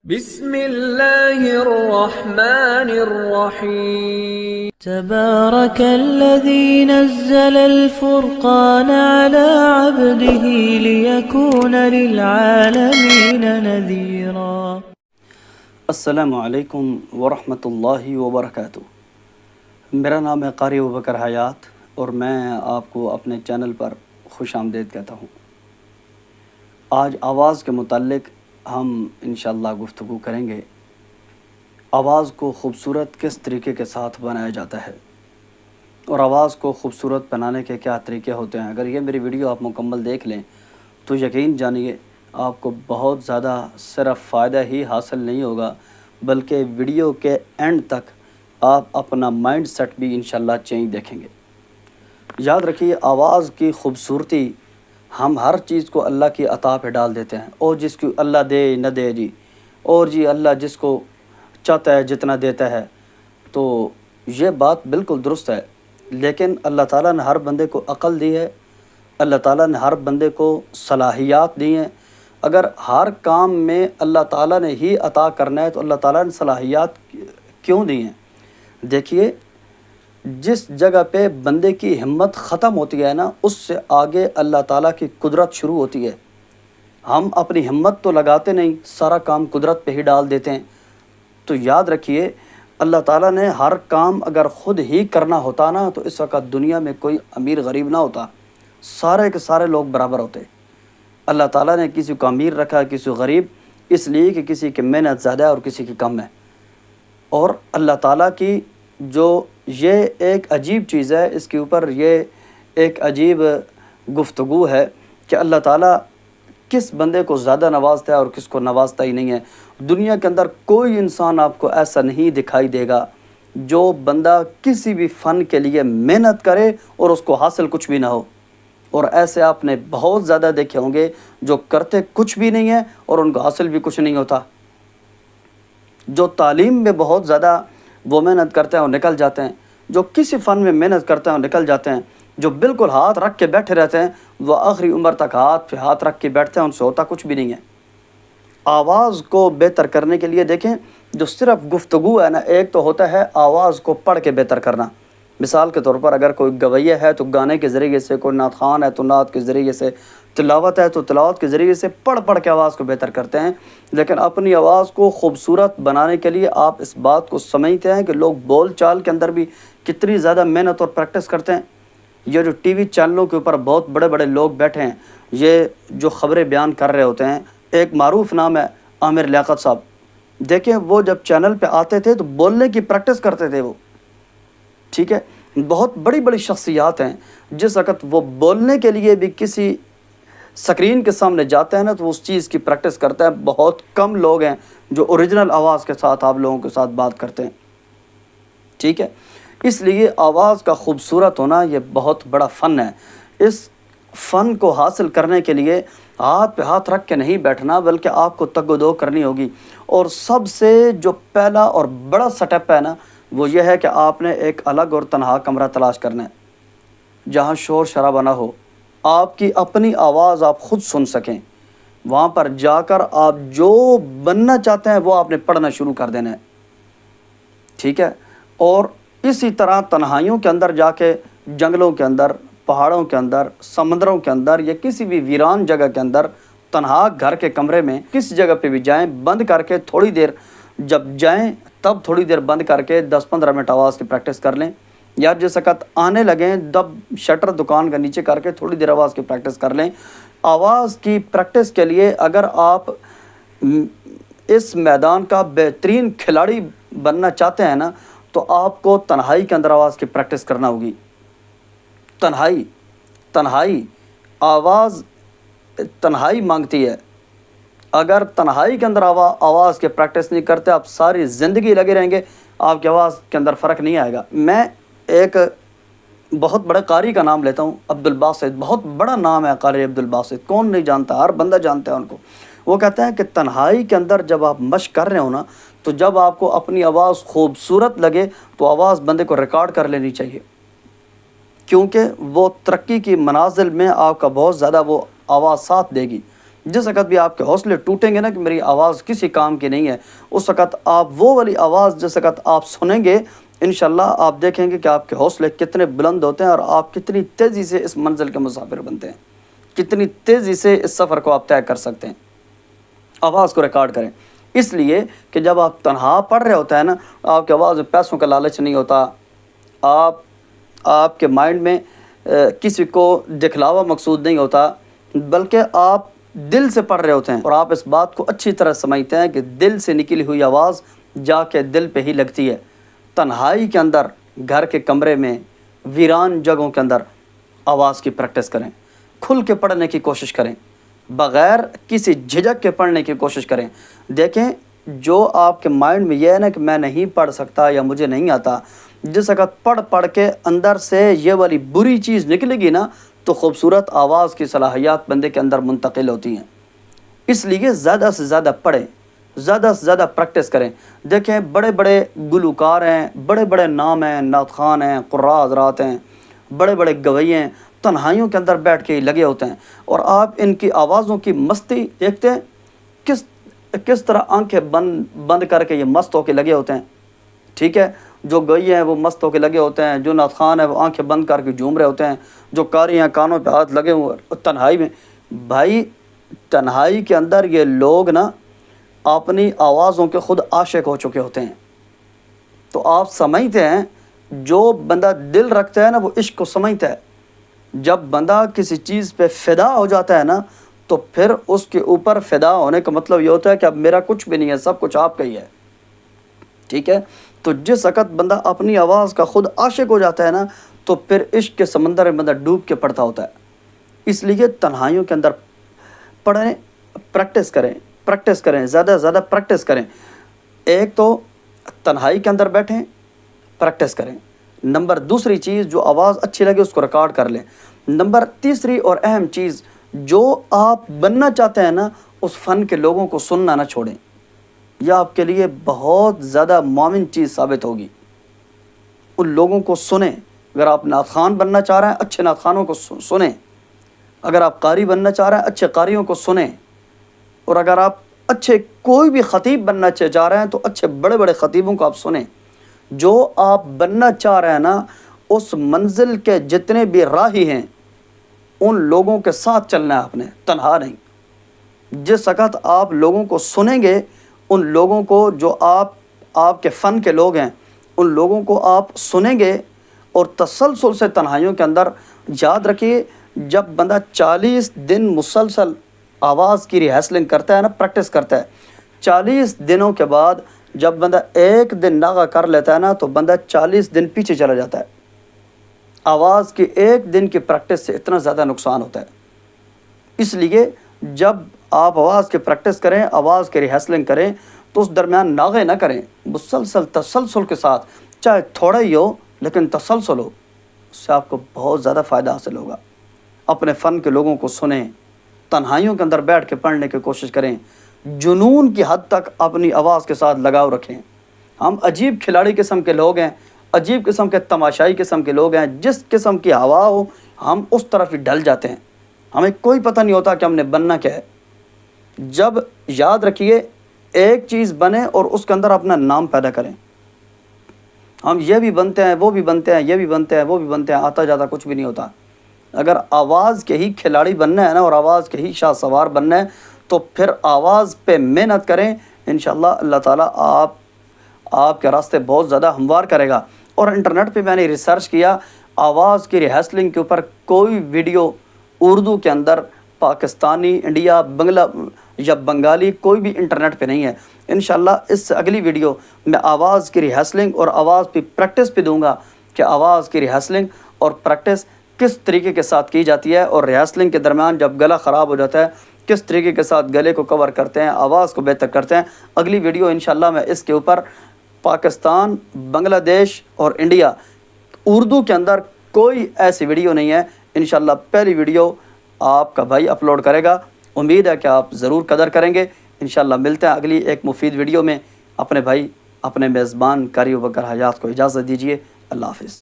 بسم اللہ الرحمن الرحیم تبارك الذي نزل الفرقان على عبده ليكون للعالمين نذيرا۔ السلام علیکم ورحمۃ اللہ وبرکاتہ۔ میرا نام ہے قاری ابوبکر حیات اور میں آپ کو اپنے چینل پر خوش آمدید کہتا ہوں۔ آج آواز کے متعلق ہم انشاءاللہ گفتگو کریں گے۔ آواز کو خوبصورت کس طریقے کے ساتھ بنایا جاتا ہے اور آواز کو خوبصورت بنانے کے کیا طریقے ہوتے ہیں۔ اگر یہ میری ویڈیو آپ مکمل دیکھ لیں تو یقین جانیے آپ کو بہت زیادہ صرف فائدہ ہی حاصل نہیں ہوگا، بلکہ ویڈیو کے اینڈ تک آپ اپنا مائنڈ سیٹ بھی انشاءاللہ چینج دیکھیں گے۔ یاد رکھیے، آواز کی خوبصورتی ہم ہر چیز کو اللہ کی عطا پہ ڈال دیتے ہیں، اور جس کو اللہ دے نہ دے جی، اور جی اللہ جس کو چاہتا ہے جتنا دیتا ہے، تو یہ بات بالکل درست ہے۔ لیکن اللہ تعالیٰ نے ہر بندے کو عقل دی ہے، اللہ تعالیٰ نے ہر بندے کو صلاحیات دی ہیں۔ اگر ہر کام میں اللہ تعالیٰ نے ہی عطا کرنا ہے تو اللہ تعالیٰ نے صلاحیات کیوں دی ہیں؟ دیکھیے، جس جگہ پہ بندے کی ہمت ختم ہوتی ہے نا، اس سے آگے اللہ تعالیٰ کی قدرت شروع ہوتی ہے۔ ہم اپنی ہمت تو لگاتے نہیں، سارا کام قدرت پہ ہی ڈال دیتے ہیں۔ تو یاد رکھیے، اللہ تعالیٰ نے ہر کام اگر خود ہی کرنا ہوتا نا تو اس وقت دنیا میں کوئی امیر غریب نہ ہوتا، سارے کے سارے لوگ برابر ہوتے۔ اللہ تعالیٰ نے کسی کو امیر رکھا، کسی کو غریب، اس لیے کہ کسی کی محنت زیادہ ہے اور کسی کی کم ہے۔ اور اللہ تعالیٰ کی جو یہ ایک عجیب چیز ہے، اس کے اوپر یہ ایک عجیب گفتگو ہے کہ اللہ تعالیٰ کس بندے کو زیادہ نوازتا ہے اور کس کو نوازتا ہی نہیں ہے۔ دنیا کے اندر کوئی انسان آپ کو ایسا نہیں دکھائی دے گا جو بندہ کسی بھی فن کے لیے محنت کرے اور اس کو حاصل کچھ بھی نہ ہو، اور ایسے آپ نے بہت زیادہ دیکھے ہوں گے جو کرتے کچھ بھی نہیں ہے اور ان کو حاصل بھی کچھ نہیں ہوتا۔ جو تعلیم میں بہت زیادہ وہ محنت کرتے ہیں اور نکل جاتے ہیں، جو کسی فن میں محنت کرتے ہیں اور نکل جاتے ہیں، جو بالکل ہاتھ رکھ کے بیٹھے رہتے ہیں، وہ آخری عمر تک ہاتھ پہ ہاتھ رکھ کے بیٹھتے ہیں، ان سے ہوتا کچھ بھی نہیں ہے۔ آواز کو بہتر کرنے کے لیے دیکھیں، جو صرف گفتگو ہے نا، ایک تو ہوتا ہے آواز کو پڑھ کے بہتر کرنا۔ مثال کے طور پر اگر کوئی گویہ ہے تو گانے کے ذریعے سے، کوئی نعت خوان ہے تو نعت کے ذریعے سے، تلاوت ہے تو تلاوت کے ذریعے سے پڑھ کے آواز کو بہتر کرتے ہیں۔ لیکن اپنی آواز کو خوبصورت بنانے کے لیے آپ اس بات کو سمجھتے ہیں کہ لوگ بول چال کے اندر بھی کتنی زیادہ محنت اور پریکٹس کرتے ہیں۔ یہ جو ٹی وی چینلوں کے اوپر بہت بڑے بڑے لوگ بیٹھے ہیں، یہ جو خبریں بیان کر رہے ہوتے ہیں، ایک معروف نام ہے عامر لیاقت صاحب۔ دیکھیں، وہ جب چینل پہ آتے تھے تو بولنے کی پریکٹس کرتے تھے وہ، ٹھیک ہے۔ بہت بڑی بڑی شخصیات ہیں، جس وقت وہ بولنے کے لیے بھی کسی سکرین کے سامنے جاتے ہیں نا تو اس چیز کی پریکٹس کرتے ہیں۔ بہت کم لوگ ہیں جو اوریجنل آواز کے ساتھ آپ لوگوں کے ساتھ بات کرتے ہیں، ٹھیک ہے۔ اس لیے آواز کا خوبصورت ہونا یہ بہت بڑا فن ہے۔ اس فن کو حاصل کرنے کے لیے ہاتھ پہ ہاتھ رکھ کے نہیں بیٹھنا، بلکہ آپ کو تگ و دو کرنی ہوگی۔ اور سب سے جو پہلا اور بڑا سٹیپ ہے نا، وہ یہ ہے کہ آپ نے ایک الگ اور تنہا کمرہ تلاش کرنا ہے جہاں شور شرابہ نہ ہو، آپ کی اپنی آواز آپ خود سن سکیں۔ وہاں پر جا کر آپ جو بننا چاہتے ہیں وہ آپ نے پڑھنا شروع کر دینا ہے، ٹھیک ہے۔ اور اسی طرح تنہائیوں کے اندر جا کے، جنگلوں کے اندر، پہاڑوں کے اندر، سمندروں کے اندر، یا کسی بھی ویران جگہ کے اندر، تنہا گھر کے کمرے میں کسی جگہ پہ بھی جائیں، بند کر کے تھوڑی دیر، جب جائیں تب تھوڑی دیر بند کر کے 10-15 منٹ آواز کی پریکٹس کر لیں، یا جس وقت آنے لگیں تب شٹر دکان کا نیچے کر کے تھوڑی دیر آواز کی پریکٹس کر لیں۔ آواز کی پریکٹس کے لیے اگر آپ اس میدان کا بہترین کھلاڑی بننا چاہتے ہیں نا، تو آپ کو تنہائی کے اندر آواز کی پریکٹس کرنا ہوگی۔ تنہائی آواز تنہائی مانگتی ہے۔ اگر تنہائی کے اندر آواز کی پریکٹس نہیں کرتے، آپ ساری زندگی لگے رہیں گے، آپ کی آواز کے اندر فرق نہیں آئے گا۔ میں ایک بہت بڑے قاری کا نام لیتا ہوں، عبدالباسط، بہت بڑا نام ہے قاری عبدالباسط، کون نہیں جانتا، ہر بندہ جانتا ہے ان کو۔ وہ کہتے ہیں کہ تنہائی کے اندر جب آپ مشق کر رہے ہو نا، تو جب آپ کو اپنی آواز خوبصورت لگے تو آواز بندے کو ریکارڈ کر لینی چاہیے، کیونکہ وہ ترقی کی منازل میں آپ کا بہت زیادہ وہ آواز ساتھ دے گی۔ جس وقت بھی آپ کے حوصلے ٹوٹیں گے نا کہ میری آواز کسی کام کی نہیں ہے، اس وقت آپ وہ والی آواز جس وقت آپ سنیں گے انشاءاللہ آپ دیکھیں گے کہ آپ کے حوصلے کتنے بلند ہوتے ہیں اور آپ کتنی تیزی سے اس منزل کے مسافر بنتے ہیں، کتنی تیزی سے اس سفر کو آپ طے کر سکتے ہیں۔ آواز کو ریکارڈ کریں، اس لیے کہ جب آپ تنہا پڑھ رہے ہوتے ہیں نا، آپ کی آواز میں پیسوں کا لالچ نہیں ہوتا، آپ کے مائنڈ میں کسی کو دکھلاوا مقصود نہیں ہوتا، بلکہ آپ دل سے پڑھ رہے ہوتے ہیں اور آپ اس بات کو اچھی طرح سمجھتے ہیں کہ دل سے نکلی ہوئی آواز جا کے دل پہ ہی لگتی ہے۔ تنہائی کے اندر، گھر کے کمرے میں، ویران جگہوں کے اندر آواز کی پریکٹس کریں، کھل کے پڑھنے کی کوشش کریں، بغیر کسی جھجک کے پڑھنے کی کوشش کریں۔ دیکھیں جو آپ کے مائنڈ میں یہ ہے نا کہ میں نہیں پڑھ سکتا یا مجھے نہیں آتا، جس وقت پڑھ کے اندر سے یہ والی بری چیز نکلے گی نا تو خوبصورت آواز کی صلاحیات بندے کے اندر منتقل ہوتی ہیں۔ اس لیے زیادہ سے زیادہ پڑھیں، زیادہ سے زیادہ پریکٹس کریں۔ دیکھیں بڑے بڑے گلوکار ہیں، بڑے بڑے نام ہیں، نعت خوان ہیں، قراء حضرات ہیں، بڑے بڑے گوئی ہیں، تنہائیوں کے اندر بیٹھ کے لگے ہوتے ہیں اور آپ ان کی آوازوں کی مستی دیکھتے ہیں کس طرح آنکھیں بند کر کے یہ مست ہو کے لگے ہوتے ہیں۔ ٹھیک ہے، جو گوئی ہیں وہ مست ہو کے لگے ہوتے ہیں، جو نعت خوان ہیں وہ آنکھیں بند کر کے جھوم رہے ہوتے ہیں، جو قاری ہیں کانوں پہ ہاتھ لگے ہوئے تنہائی میں۔ بھائی تنہائی کے اندر یہ لوگ نا اپنی آوازوں کے خود عاشق ہو چکے ہوتے ہیں۔ تو آپ سمجھتے ہیں جو بندہ دل رکھتا ہے نا وہ عشق کو سمجھتا ہے۔ جب بندہ کسی چیز پہ فدا ہو جاتا ہے نا تو پھر اس کے اوپر فدا ہونے کا مطلب یہ ہوتا ہے کہ اب میرا کچھ بھی نہیں ہے، سب کچھ آپ کا ہی ہے۔ ٹھیک ہے، تو جس وقت بندہ اپنی آواز کا خود عاشق ہو جاتا ہے نا تو پھر عشق کے سمندر میں بندہ ڈوب کے پڑتا ہوتا ہے۔ اس لیے تنہائیوں کے اندر پڑھیں، پریکٹس کریں، زیادہ سے زیادہ پریکٹس کریں۔ ایک تو تنہائی کے اندر بیٹھیں، پریکٹس کریں۔ نمبر دوسری چیز جو آواز اچھی لگے اس کو ریکارڈ کر لیں۔ نمبر تیسری اور اہم چیز، جو آپ بننا چاہتے ہیں نا اس فن کے لوگوں کو سننا نہ چھوڑیں، یہ آپ کے لیے بہت زیادہ معاون چیز ثابت ہوگی۔ ان لوگوں کو سنیں۔ اگر آپ نعت خوان بننا چاہ رہے ہیں اچھے نعت خوانوں کو سنیں، اگر آپ قاری بننا چاہ رہے ہیں اچھے قاریوں کو سنیں، اور اگر آپ اچھے کوئی بھی خطیب بننا چاہ رہے ہیں تو اچھے بڑے بڑے خطیبوں کو آپ سنیں۔ جو آپ بننا چاہ رہے ہیں نا اس منزل کے جتنے بھی راہی ہیں ان لوگوں کے ساتھ چلنا ہے آپ نے، تنہا نہیں۔ جس وقت آپ لوگوں کو سنیں گے، ان لوگوں کو جو آپ کے فن کے لوگ ہیں ان لوگوں کو آپ سنیں گے اور تسلسل سے تنہائیوں کے اندر، یاد رکھیے جب بندہ 40 دن مسلسل آواز کی ریہرسلنگ کرتا ہے نا، پریکٹس کرتا ہے، 40 دنوں کے بعد جب بندہ ایک دن ناغہ کر لیتا ہے نا تو بندہ 40 دن پیچھے چلا جاتا ہے۔ آواز کی ایک دن کی پریکٹس سے اتنا زیادہ نقصان ہوتا ہے۔ اس لیے جب آپ آواز کی پریکٹس کریں، آواز کی ریہرسلنگ کریں تو اس درمیان ناغے نہ کریں، مسلسل تسلسل کے ساتھ، چاہے تھوڑا ہی ہو لیکن تسلسل ہو، اس سے آپ کو بہت زیادہ فائدہ حاصل ہوگا۔ اپنے فن کے لوگوں کو سنیں، تنہائیوں کے اندر بیٹھ کے پڑھنے کی کوشش کریں، جنون کی حد تک اپنی آواز کے ساتھ لگاؤ رکھیں۔ ہم عجیب کھلاڑی قسم کے لوگ ہیں، عجیب قسم کے تماشائی قسم کے لوگ ہیں، جس قسم کی ہوا ہو ہم اس طرف ہی ڈھل جاتے ہیں، ہمیں کوئی پتہ نہیں ہوتا کہ ہم نے بننا کیا ہے۔ جب یاد رکھیے ایک چیز بنے اور اس کے اندر اپنا نام پیدا کریں۔ ہم یہ بھی بنتے ہیں، وہ بھی بنتے ہیں، یہ بھی بنتے ہیں، وہ بھی بنتے ہیں، آتا جاتا کچھ بھی نہیں ہوتا۔ اگر آواز کے ہی کھلاڑی بننا ہے نا اور آواز کے ہی شاہ سوار بننا ہے تو پھر آواز پہ محنت کریں، انشاءاللہ اللہ تعالیٰ آپ کے راستے بہت زیادہ ہموار کرے گا۔ اور انٹرنیٹ پہ میں نے ریسرچ کیا، آواز کی ریہرسلنگ کے اوپر کوئی ویڈیو اردو کے اندر، پاکستانی، انڈیا، بنگلہ یا بنگالی کوئی بھی انٹرنیٹ پہ نہیں ہے۔ انشاءاللہ اس سے اگلی ویڈیو میں آواز کی ریہرسلنگ اور آواز پہ پریکٹس پہ دوں گا کہ آواز کی ریہرسلنگ اور پریکٹس کس طریقے کے ساتھ کی جاتی ہے، اور ریہرسلنگ کے درمیان جب گلا خراب ہو جاتا ہے کس طریقے کے ساتھ گلے کو کور کرتے ہیں، آواز کو بہتر کرتے ہیں۔ اگلی ویڈیو انشاءاللہ میں اس کے اوپر پاکستان، بنگلہ دیش اور انڈیا، اردو کے اندر کوئی ایسی ویڈیو نہیں ہے، انشاءاللہ پہلی ویڈیو آپ کا بھائی اپلوڈ کرے گا۔ امید ہے کہ آپ ضرور قدر کریں گے۔ انشاءاللہ ملتے ہیں اگلی ایک مفید ویڈیو میں۔ اپنے بھائی، اپنے میزبان قاری ابوبکر حیات کو اجازت دیجیے۔ اللہ حافظ۔